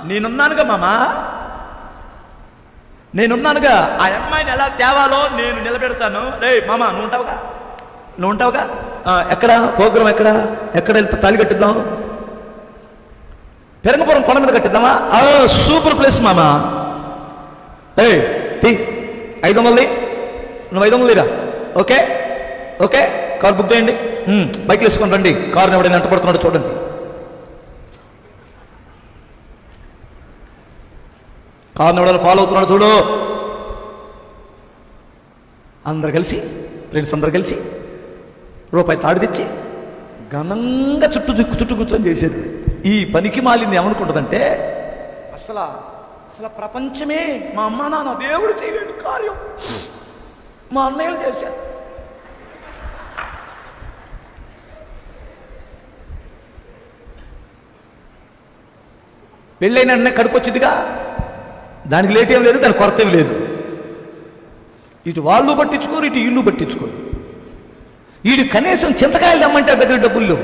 నేనున్నానుగా మామా, నేనున్నానుగా. ఆ అమ్మాయిని ఎలా తేవాలో నేను నిలబెడతాను. రే మామా, నువ్వు ఉంటావుగా. ఎక్కడ ప్రోగ్రాం, ఎక్కడ తాళి కట్టిద్దాం? పెరంగపురం కొండ మీద కట్టిద్దామా? సూపర్ ప్లేస్ మామా. 500 నువ్వు 500 రా. ఓకే కార్ బుక్ చేయండి. బైక్లు వేసుకొని రండి. కారుని ఎవడైనా వెంట పడుతున్నాడు చూడండి. కారుని ఎవడైనా ఫాలో అవుతున్నాడు చూడు. అందరు కలిసి, ఫ్రెండ్స్ అందరు కలిసి రూపాయి తాడు తెచ్చి ఘనంగా చుట్టూ కూర్చొని చేసేది. ఈ పనికి మాలింది ఏమనుకుంటుందంటే, అసలు ప్రపంచమే మా అమ్మ నాన్న దేవుడు చేయలేని కార్యం మా అన్నయ్యలు చేశారు. పెళ్ళైన అన్న కడుపు వచ్చిందిగా, దానికి లేట్ ఏం లేదు, దానికి కొరత ఏం లేదు. ఇటు వాళ్ళు పట్టించుకోరు, ఇటు ఇల్లు పట్టించుకోరు. వీడు కనీసం చింతకాయలు దమ్మంటే దగ్గర డబ్బులు లేవు.